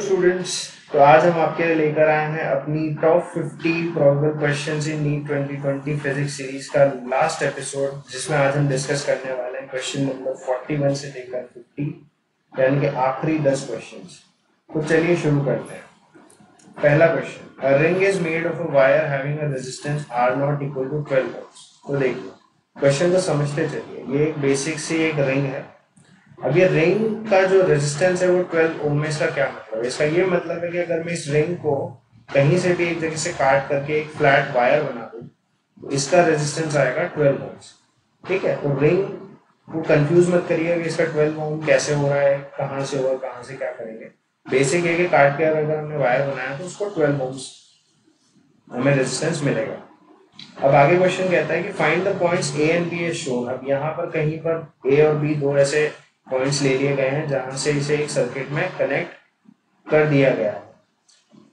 Students, तो आज हम आपके लिए लेकर आए हैं अपनी top 50 probable questions in NEET 2020 physics series का लास्ट एपिसोड, जिसमें आज हम डिस्कस करने वाले हैं क्वेश्चन नंबर 41 से लेकर 50, यानी कि आखिरी 10 क्वेश्चंस। तो चलिए शुरू करते हैं। पहला question, a ring is made of a wire having a resistance R not equal to 12 ohms. तो देखिए क्वेश्चन को समझते चलिए। ये एक बेसिक सी एक रिंग है। अब ये रिंग का जो रेजिस्टेंस है वो 12 ओम में। इसका क्या मतलब है? इसका ये मतलब है कि अगर मैं इस रिंग को कहीं से भी एक जगह से काट करके एक फ्लैट वायर बना दूं तो इसका रेजिस्टेंस आएगा 12 ओम्स। ठीक है, तो रिंग को कंफ्यूज मत करिए कि इसका 12 ओम कैसे हो रहा है, कहाँ से होगा, कहाँ से क्या करेंगे। बेसिक है कि काट के अगर हमने वायर बनाया तो उसको 12 ओम्स हमें रेजिस्टेंस मिलेगा। अब आगे क्वेश्चन कहता है कि find the points A and B as shown. अब यहाँ पर कहीं पर ए और बी दो ऐसे पॉइंट्स ले लिए गए हैं जहां से इसे एक सर्किट में कनेक्ट कर दिया गया है।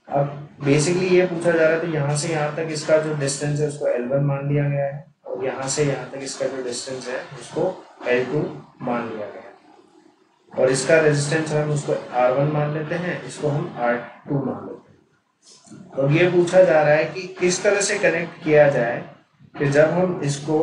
अब बेसिकली ये पूछा जा रहा है तो यहाँ से यहाँ तक इसका जो डिस्टेंस है उसको L1 मान लिया गया है, और यहाँ से यहाँ तक इसका जो डिस्टेंस है उसको L2 मान लिया गया है, और इसका रेजिस्टेंस हम उसको R1 मान लेते हैं, इसको हम R2 मान लेते हैं। और ये पूछा जा रहा है कि किस तरह से कनेक्ट किया जाए कि जब हम इसको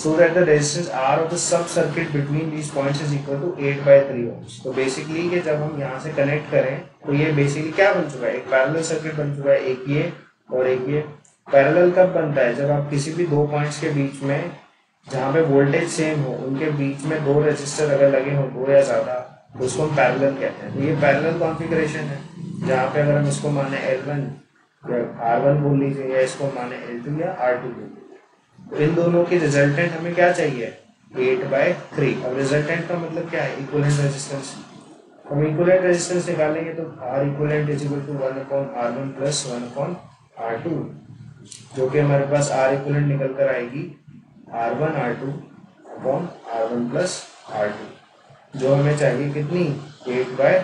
so that the resistance R of the sub circuit between these points is equal to 8/3 ohms। तो बेसिकली कि जब हम यहाँ से कनेक्ट करें तो ये बेसिकली क्या बन चुका है, एक पैरेलल सर्किट बन चुका है। एक ये और एक ये। पैरेलल कब बनता है? जब आप किसी भी दो पॉइंट्स के बीच में जहाँ पे वोल्टेज सेम हो उनके बीच में दो रेजिस्टर अगर लगे हो, दो या ज्यादा, तो उसको हम पैरेलल कहते हैं। तो ये पैरेलल कॉन्फ़िगरेशन है जहाँ पे अगर हम इसको माने L1 या R1 बोल लीजिए, या इसको माने L2 या R2 बोल लीजिए, तो इन दोनों की रिजल्टेंट हमें क्या चाहिए? 8/3। अब रिजल्टेंट का मतलब क्या है? Equivalent resistance. हम इक्विवेलेंट रेजिस्टेंस निकालेंगे तो R equivalent is equal to 1/R1 plus 1/R2, जो कि हमारे पास R इक्विवेलेंट निकल कर आएगी R1 R2 upon R1 plus R2, जो हमें चाहिए कितनी? 8/3।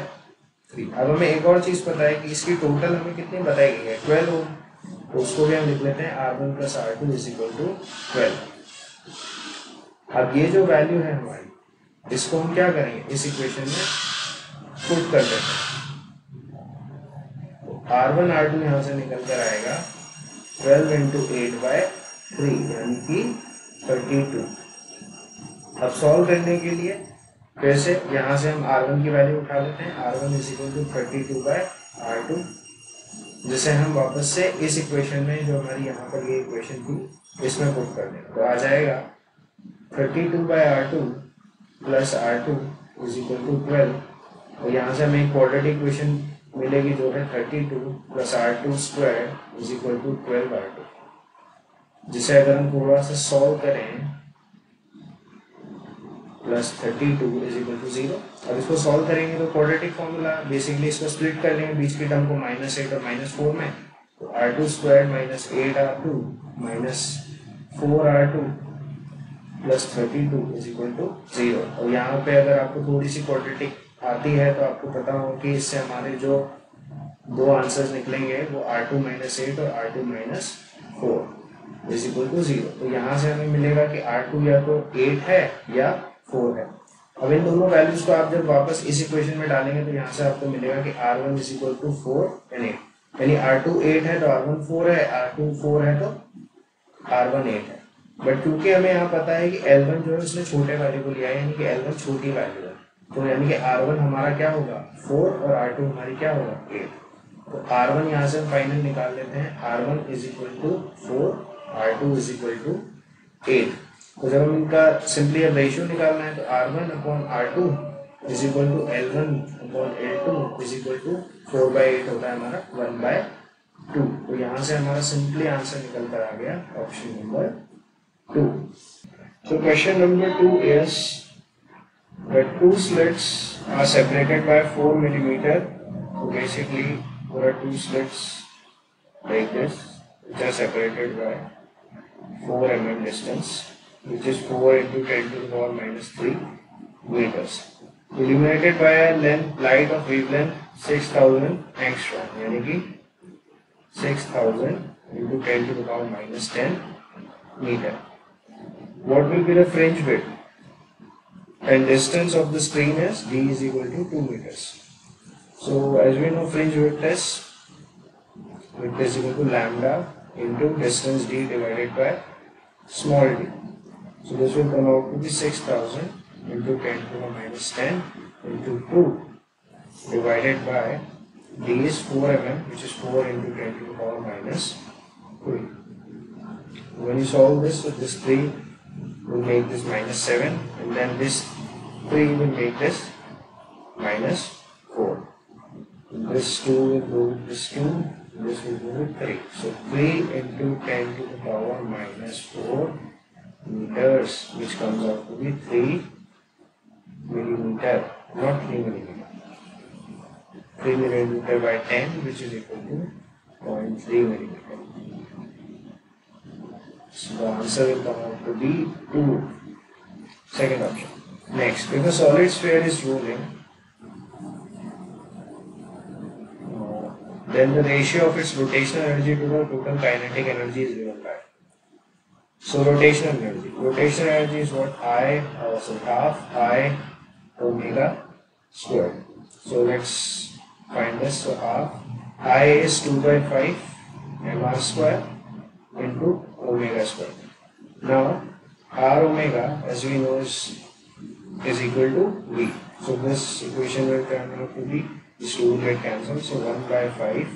अब हमें एक और चीज पता है कि इसकी टोटल हमें कितनी बताई गई है? 12 ओम। तो उसको भी हम लिख लेते हैं R1 plus R2 is equal to 12। अब ये जो वैल्यू है हमारी, इसको हम क्या करेंगे? इस इक्वेशन में पुट कर देते हैं। तो R1 R2 यहाँ से निकल कर आएगा 12 इंटू 8/3 यानी कि 32। अब सॉल्व करने के लिए फिर से यहाँ से हम R1 की वैल्यू उठा लेते हैं। R1 is equal to 32/R2, जिसे हम वापस से इस इक्वेशन में, जो हमारी यहाँ पर ये इक्वेशन थी, इसमें पुट कर दें। तो आ जाएगा 32/R2 plus R2 is equal to 12, और यहाँ से हमें एक क्वाड्रेटिक इक्वेशन मिलेगी जो है 32 plus R2 square is equal to 12R2, जिसे अगर हम थोड़ा सा सॉल्व करें प्लस 32 इज इक्वल टू 0। अब इसको सॉल्व करेंगे तो क्वाड्रेटिक फॉर्मूला, बेसिकली इसको स्प्लिट कर लेंगे बीच की टर्म को -8 और -4 में, तो R2 square minus 8R2 minus 4R2 plus 32 is equal to 0। और यहाँ पे अगर आपको थोड़ी सी क्वाड्रेटिक आती है तो आपको पता हो कि इससे हमारे जो दो आंसर्स निकलेंगे वो R2 माइनस 8 और R2 minus 4 is equal to 0। तो यहाँ से हमें मिलेगा कि R2 या तो 8 है या 4 है। अब इन दोनों वैल्यूज को आप जब वापस इस इक्वेशन में डालेंगे तो यहाँ से आपको मिलेगा कि R1 is equal to 4 and 8, यानी R2 8 है तो R1 4 है, R2 4 है तो R1 8 है। बट क्योंकि हमें यहाँ पता है कि L1 जो है उसने छोटे वैल्यू को लिया है, यानी कि L1 छोटी वैल्यू है, तो यानी कि R1 हमारा क्या होगा? 4, और R2 हमारी क्या होगा? 8। तो R1 यहाँ से हम फाइनल निकाल लेते हैं। R1 is equal to 4, R2 is equal to 8। तो जब हम इनका सिंपली अब रेशियो निकालना है तो R1 upon R2 is equal to L1 upon L2 is equal to 4/8 होता है हमारा 1/2। तो यहाँ से हमारा सिंपली आंसर निकल कर आ गया option number 2। So question number 2 is the two slits are separated by 4 millimeter. So basically there are two slits like this which are separated by 4 mm distance, which is 4 into 10 to the power minus 3 meters, illuminated by a light of wavelength 6000 angstrom, यानी कि 6000 into 10 to the power minus 10 meter. What will be the fringe width? And distance of the screen is d is equal to 2 meters. So as we know, fringe width is equal to lambda into distance d divided by small d. So this will come out to be 6000 into 10 to the minus 10 into 2 divided by d is 4 mm, which is 4 into 10 to the power minus 3. When you solve this, so this 3 will make this minus 7, and then this 3 will make this minus 4. This 2 will go with this 2, this will go with 3. So 3 into 10 to the power minus 4 meters, which comes out to be 3 millimeter, not 3 millimeter. 3 millimeter by 10, which is equal to 0.3 millimeter. So the answer will come out to be 2. Second option. Next, if a solid sphere is rolling, then the ratio of its rotational energy to the total kinetic energy is given by. So rotational energy. Rotational energy is what? Half I omega squared. So let's find this. So half I is 2 by 5 mr square into omega square. Now r omega, as we know, is equal to v. So this equation will turn out to be, these two will get cancelled. So 1 by 5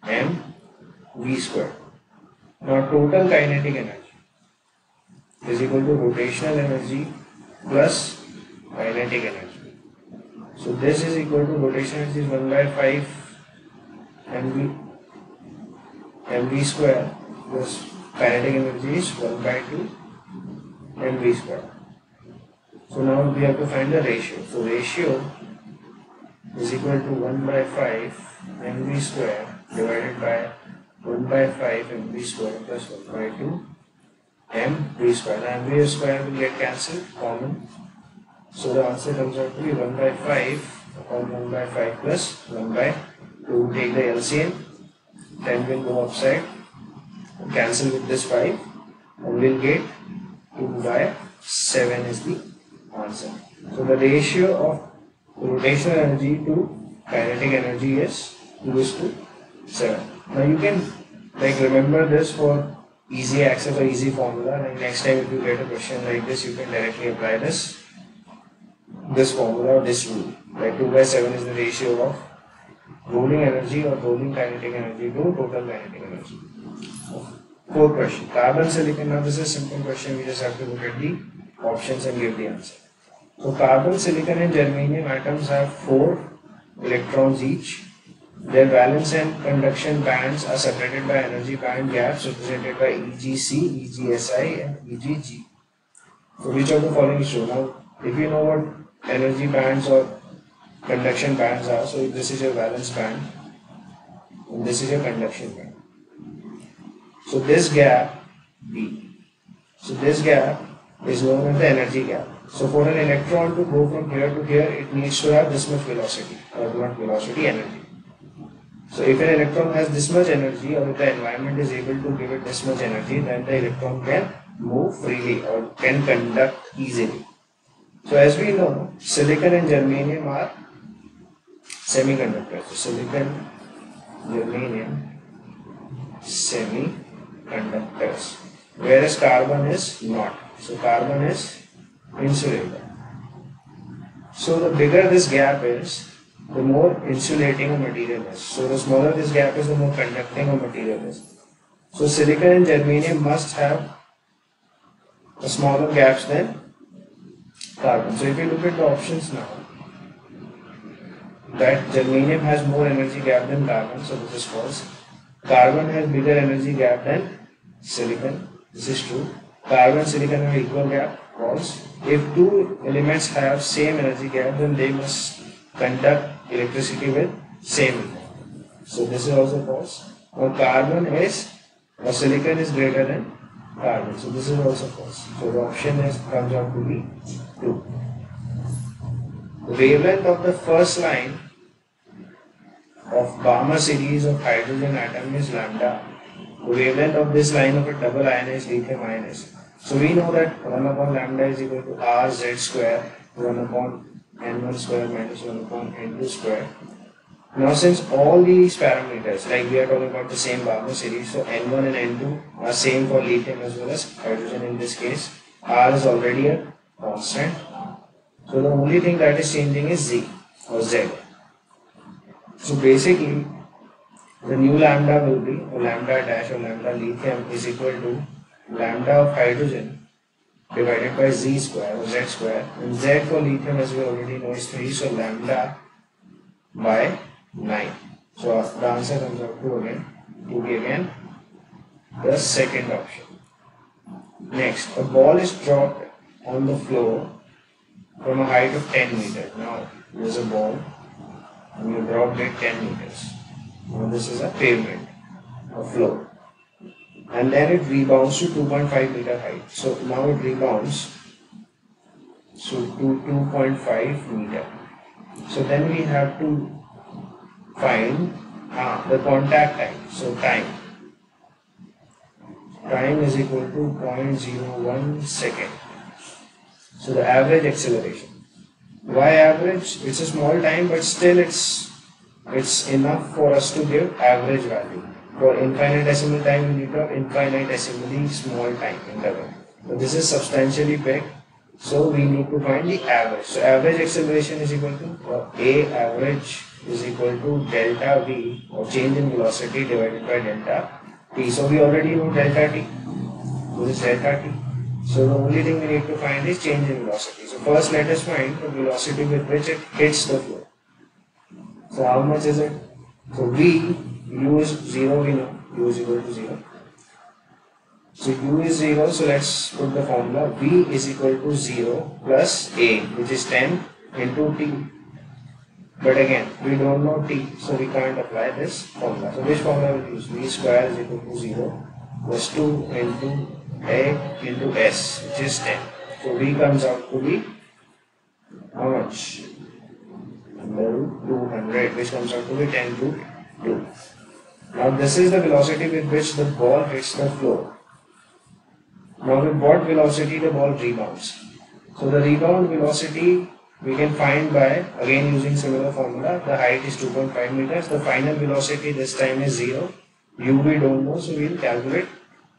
m v square. Now total kinetic energy is equal to rotational energy plus kinetic energy. So this is equal to rotational energy is 1 by 5 mv square plus kinetic energy is 1 by 2 mv square. So now we have to find the ratio. So ratio is equal to 1 by 5 mv square divided by 1 by 5 mv square plus 1 by 2 mv square. The mv square will get cancelled, common. So the answer comes out to be 1 by 5 upon 1 by 5 plus 1 by 2. Take the LCM, 10 will go upside, cancel with this 5, and we'll get 2 by 7 is the answer. So the ratio of rotational energy to kinetic energy is 2:7. Now you can remember this for easy access or easy formula. Like next time if you get a question like this, you can directly apply this formula or this rule. Like 2 by 7 is the ratio of rolling energy or rolling kinetic energy to total kinetic energy. Fourth question, carbon silicon. Now this is a simple question, we just have to look at the options and give the answer. So carbon, silicon and germanium atoms have 4 electrons each. Their valence and conduction bands are separated by energy band gaps represented by EgC, EgSi and Eg. So which of the following is true? Now if you know what energy bands or conduction bands are, so this is your valence band and this is your conduction band. So this gap B, so this gap is known as the energy gap. So for an electron to go from here to here, it needs to have this much velocity, or not velocity, energy. So if an electron has this much energy, or if the environment is able to give it this much energy, then the electron can move freely or can conduct easily. So as we know, silicon and germanium are semiconductors. So silicon, germanium, semiconductors, whereas carbon is not. So carbon is insulator. So the bigger this gap is, the more insulating a material is. So the smaller this gap is, the more conducting a material is. So silicon and germanium must have a smaller gaps than carbon. So if you look at the options now, that germanium has more energy gap than carbon, so this is false. Carbon has bigger energy gap than silicon, this is true. Carbon and silicon have equal gap, false. If two elements have same energy gap, then they must conduct electricity with same. So this is also false. Or carbon is, or silicon is greater than carbon. So this is also false. So the option comes out to be 2. The wavelength of the first line of Balmer series of hydrogen atom is lambda. The wavelength of this line of a double ionized lithium ion is. So we know that 1 upon lambda is equal to r z square 1 upon n1 square minus 1 upon n2 square. Now since all these parameters, like we are talking about the same Barlow series, so N1 and N2 are same for lithium as well as hydrogen in this case. R is already a constant. So the only thing that is changing is Z or Z. So basically the new lambda will be, or lambda dash or lambda lithium is equal to lambda of hydrogen divided by Z square or Z square, and Z for lithium as we already know is 3, so lambda by 9. So the answer comes out to be again the second option. Next, a ball is dropped on the floor from a height of 10 meters. Now there is a ball and you dropped it 10 meters. Now this is a pavement, a floor, and then it rebounds to 2.5 meter height. So now it rebounds to 2.5 meter. So then we have to find the contact time. So time is equal to 0.01 second. So the average acceleration. Why average? It's a small time, but still it's enough for us to give average value. For infinitesimal time, we need to have infinitesimally small time interval. So this is substantially big. So we need to find the average. So average acceleration is equal to A average is equal to delta V, or change in velocity, divided by delta T. So we already know delta T. This is delta T. So the only thing we need to find is change in velocity. So first let us find the velocity with which it hits the floor. So how much is it? So V, U is 0, we know, U is equal to 0. So U is 0, so let's put the formula. V is equal to 0 plus A, which is 10 into T. But again, we don't know T, so we can't apply this formula. So which formula will use? V square is equal to 0 plus 2 into A into S, which is 10. So V comes out to be how much? Under root 200, which comes out to be 10 root 2. Now this is the velocity with which the ball hits the floor. Now with what velocity the ball rebounds? So the rebound velocity we can find by, again using similar formula. The height is 2.5 meters. The final velocity this time is 0. U we don't know, so we will calculate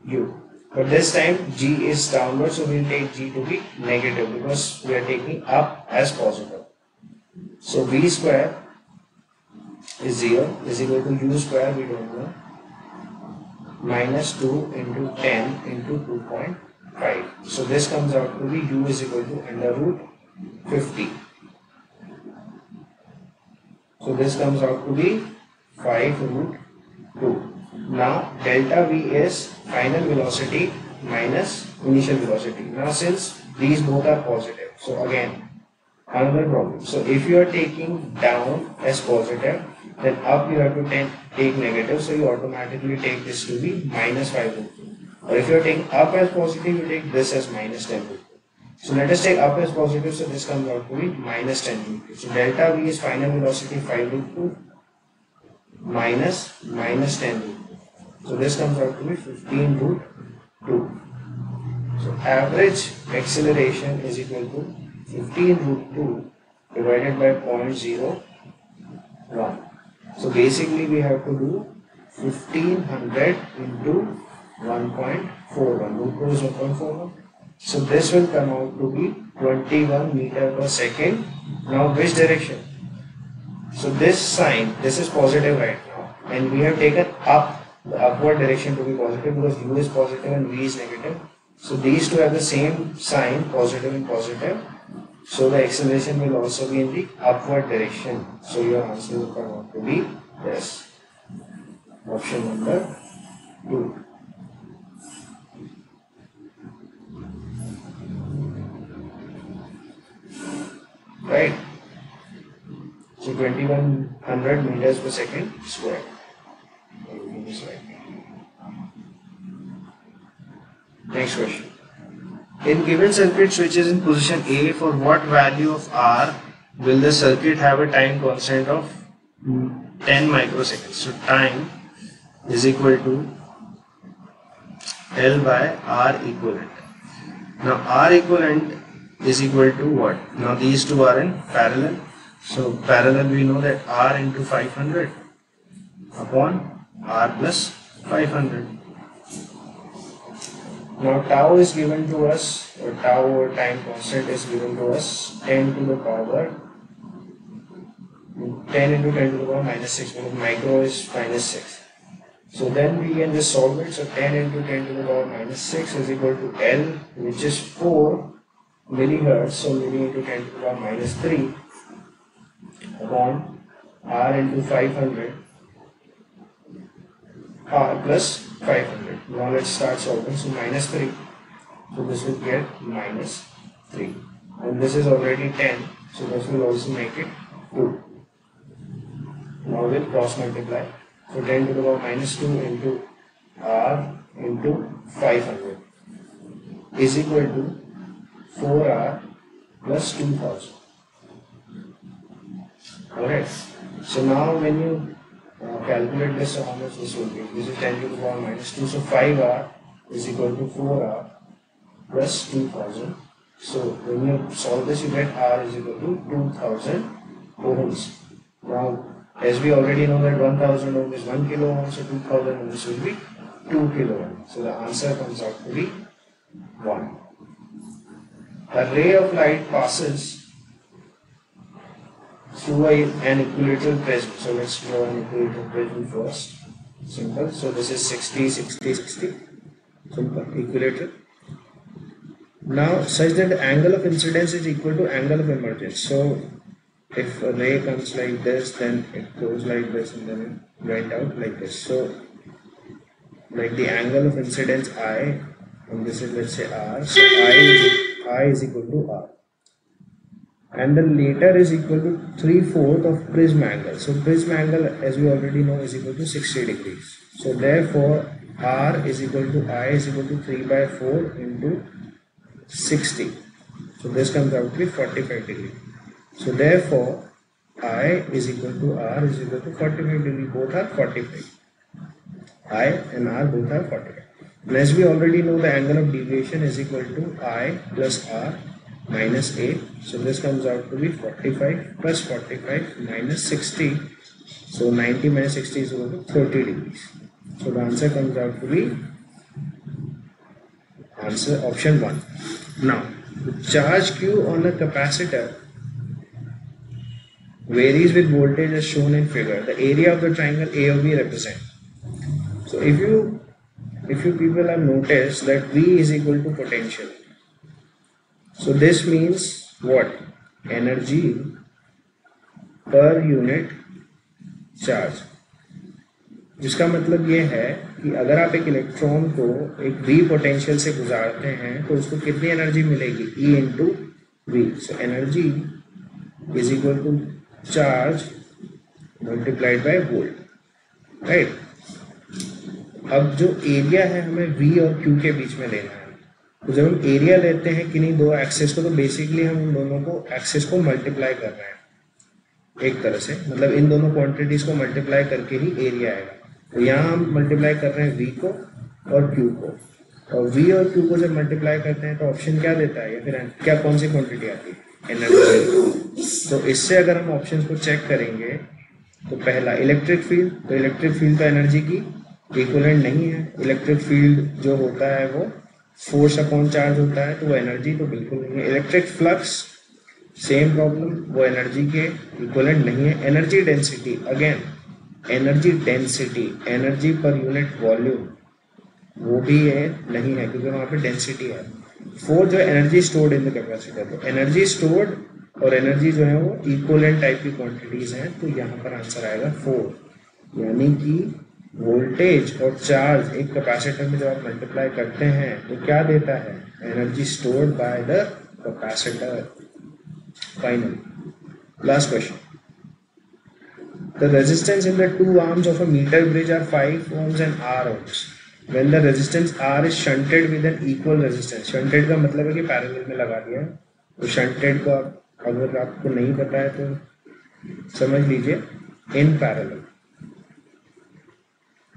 U. But this time G is downward, so we will take G to be negative because we are taking up as positive. So V square is 0 is equal to U square, we don't know, minus 2 into 10 into 2.5. So this comes out to be U is equal to under root 50. So this comes out to be 5 root 2. Now delta V is final velocity minus initial velocity. Now since these both are positive, so again another problem. So if you are taking down as positive, then up you have to take negative, so you automatically take this to be minus 5 root 2. Or if you are taking up as positive, you take this as minus 10 root 2. So let us take up as positive, so this comes out to be minus 10 root 2. So delta V is final velocity 5 root 2 minus 10 root 2. So this comes out to be 15 root 2. So average acceleration is equal to 15 root 2 divided by 0.01. So basically we have to do 1500 into 1.41. Root 2 is 1.41. So this will come out to be 21 meter per second. Now which direction? So this sign, this is positive right now, and we have taken up, the upward direction to be positive because U is positive and V is negative. So these two have the same sign, positive and positive. So the acceleration will also be in the upward direction. So your answer will come out to be this. Option number 2. Right? So 2100 meters per second square. Next question. In given circuit switch is in position A, for what value of R will the circuit have a time constant of 10 microseconds? So time is equal to L by R equivalent. Now R equivalent is equal to what? Now these two are in parallel. So parallel, we know that R into 500 upon R plus 500. Now tau is given to us, or tau or time constant is given to us 10 to the power 10 into 10 to the power minus 6, because micro is minus 6. So then we can just solve it. So 10 into 10 to the power minus 6 is equal to L, which is 4 millihertz. So milli into 10 to the power minus 3 upon R into 500 R plus 500. Now let's start solving. So minus 3. So this will get minus 3. And this is already 10. So this will also make it 2. Now we'll cross multiply. So 10 to the power minus 2 into R into 500 is equal to 4R plus 2000. Alright. So now when you calculate this, so how much this will be? This is 10 to the power minus 2. So 5R is equal to 4R plus 2000. So when you solve this, you get R is equal to 2000 ohms. Now, as we already know that 1000 ohm is 1 kilo ohm, so 2000 ohms will be 2 kilo ohm. So the answer comes out to be 1. A ray of light passes through an equilateral prism. So let's draw an equilateral prism first. Simple. So this is 60, 60, 60. Simple. Equilateral. Now such that the angle of incidence is equal to angle of emergence. So if a ray comes like this, then it goes like this, and then it went out like this. So like the angle of incidence I, and this is, let's say, R. So I is equal to R. And the later is equal to 3/4 of prism angle. So prism angle, as we already know, is equal to 60 degrees. So therefore R is equal to I is equal to 3/4 into 60. So this comes out to be 45 degrees. So therefore I is equal to R is equal to 45 degrees. Both are 45. I and R both are 45. And as we already know, the angle of deviation is equal to I plus R minus 8. So this comes out to be 45 plus 45 minus 60. So 90 minus 60 is equal to 30 degrees. So the answer comes out to be answer option 1. Now, the charge Q on a capacitor varies with voltage as shown in figure. The area of the triangle A or B represent. So if you people have noticed that V is equal to potential. So this means what? Energy per unit charge. जिसका मतलब ये है कि अगर आप एक electron को एक V पोटेंशियल से गुजारते हैं तो उसको कितनी एनर्जी मिलेगी? E into V. So energy is equal to charge multiplied by volt, right? अब जो एरिया है हमें V और Q के बीच में लेना है. तो जब हम एरिया लेते हैं किन्हीं दो एक्सेस को, तो बेसिकली हम उन दोनों को एक्सेस को मल्टीप्लाई कर रहे हैं एक तरह से. मतलब इन दोनों क्वांटिटीज को मल्टीप्लाई करके ही एरिया आएगा. तो यहाँ हम मल्टीप्लाई कर रहे हैं V को और Q को, और V और Q को जब मल्टीप्लाई करते हैं तो ऑप्शन क्या देता है, या फिर क्या कौन सी क्वांटिटी आती है? एनर्जी. तो इससे अगर हम ऑप्शंस को चेक करेंगे तो पहला इलेक्ट्रिक फील्ड, तो इलेक्ट्रिक फील्ड तो एनर्जी की इक्विवेलेंट नहीं है. इलेक्ट्रिक फील्ड जो होता है वो फोर्स अपॉन चार्ज होता है, तो वो एनर्जी तो बिल्कुल नहीं है. इलेक्ट्रिक फ्लक्स सेम प्रॉब्लम, वो एनर्जी के इक्विवेलेंट नहीं है. Energy density, again energy density, energy per unit volume, वो भी है नहीं है क्योंकि वहाँ पे डेंसिटी है. फोर्थ जो energy stored in the capacitor, तो एनर्जी स्टोर्ड और एनर्जी जो है वो इक्विवेलेंट टाइप की क्वांटिटीज हैं. तो यहाँ पर आंसर आएगा 4. यानी कि वोल्टेज और चार्ज एक कैपेसिटर में जब आप मल्टीप्लाई करते हैं तो क्या देता है? Energy stored by the capacitor. Final last question. The resistance in the two arms of a meter bridge are 5 ohms and R ohms. When the resistance R is shunted with an equal resistance, shunted का मतलब है कि parallel में लगा दिया. तो shunted को अगर आपको नहीं पता है तो समझ लीजिए in parallel.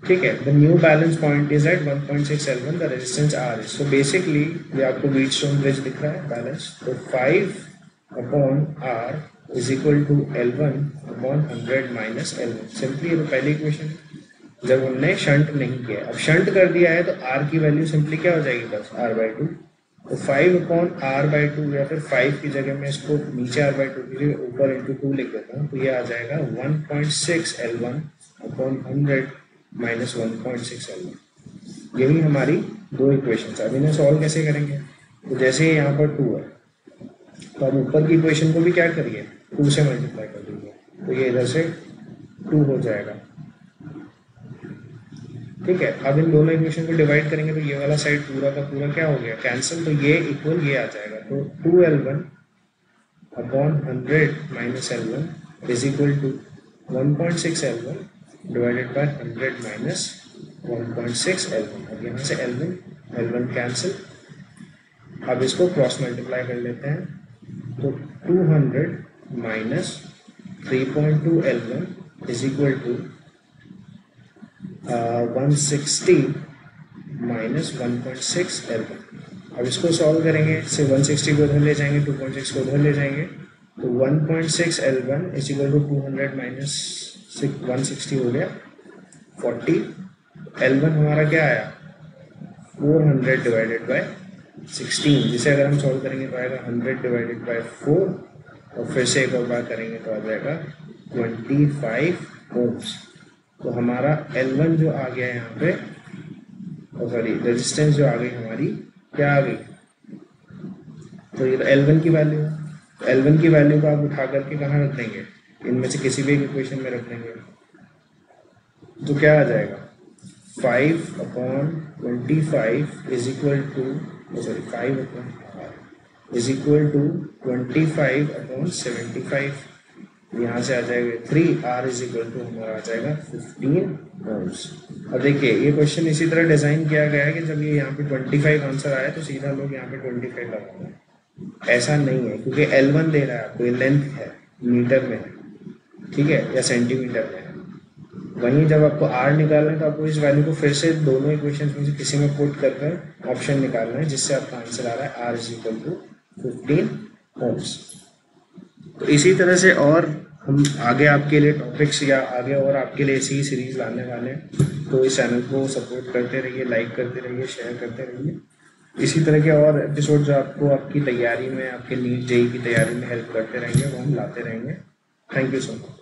ठीक है. The new balance point is at 1.6 L1. The resistance R is. So basically ये आपको Wheatstone bridge दिख रहा है बैलेंस. तो 5 upon R is equal to L1 upon 100 minus L1। Simply ये तो पहली इक्वेशन है जब हमने शंट नहीं किया। अब शंट कर दिया है तो आर की वैल्यू सिंपली क्या हो जाएगी, बस R/2। तो 5 अपॉन R/2 या फिर 5 की जगह में इसको नीचे R/2 की जगह ऊपर इंटू 2 लिख देता हूँ, तो ये आ जाएगा 1.6 L1 अपॉन 100 माइनस 1.6 L1। यही हमारी दो इक्वेशन। अब इन्हें सॉल्व कैसे करेंगे, तो जैसे यहाँ पर 2 है तो अब ऊपर की इक्वेशन को भी क्या करिए, 2 से मल्टीप्लाई कर दीजिए, तो ये इधर से 2 हो जाएगा। ठीक है, अब इन दोनों इक्वेशन को डिवाइड करेंगे तो ये वाला साइड पूरा का पूरा क्या हो गया, कैंसिल, तो ये इक्वल ये आ जाएगा। तो 2L1 upon 100 minus L1 is equal to 1.6 L1 divided by 100 minus 1.6 L1। अब यहाँ से L1 कैंसिल। अब इसको क्रॉस मल्टीप्लाई कर लेते हैं, तो 200 minus 3.2 L1 is equal to 160 minus 1.6 L1। अब इसको सॉल्व करेंगे, इससे 160 को उधर ले जाएंगे, 2.6 को उधर ले जाएंगे, तो 1.6 L1 is equal to 200 minus 160 हो गया 40। L1 हमारा क्या आया 400 डिवाइडेड बाय 16, जिसे अगर हम सॉल्व करेंगे तो आएगा 100 डिवाइडेड बाय 4, और फिर से एक और बार करेंगे तो आ जाएगा 25 ओम्स। तो हमारा L1 जो आ गया यहाँ पे, सॉरी रेजिस्टेंस जो आ गई हमारी, क्या आ गई, तो ये L1 की वैल्यू है। तो L1 की वैल्यू को आप उठा करके कहाँ रख देंगे, इनमें से किसी भी एक इक्वेशन में रख देंगे, तो क्या आ जाएगा 5 upon 25 is equal to, sorry 5 upon is equal to 25 upon 75। यहाँ से आ जाएगा 3, R इज इक्वल टू हमारा आ जाएगा 15 ओम्स। अब देखिए ये क्वेश्चन इसी तरह डिजाइन किया गया है कि जब ये यहाँ पे 25 आंसर आया तो सीधा लोग यहाँ पे 25 लगा दें। ऐसा नहीं है, क्योंकि L1 दे रहा है आपको, ये लेंथ है, मीटर में है, ठीक है, या सेंटीमीटर में है। वहीं जब आपको R निकालना है तो आपको इस वैल्यू को फिर से दोनों इक्वेशन में से किसी में पुट कर ऑप्शन निकालना है, जिससे आपका आंसर आ रहा है R is equal to 15 ohms. तो इसी तरह से और हम आगे आपके लिए टॉपिक्स या आगे और आपके लिए ऐसी ही सीरीज लाने वाले हैं, तो इस चैनल को सपोर्ट करते रहिए, लाइक करते रहिए, शेयर करते रहिए। इसी तरह के और एपिसोड जो आपको आपकी तैयारी में, आपके नीट जेईई की तैयारी में हेल्प करते रहेंगे, वो हम लाते रहेंगे। Thank you so much.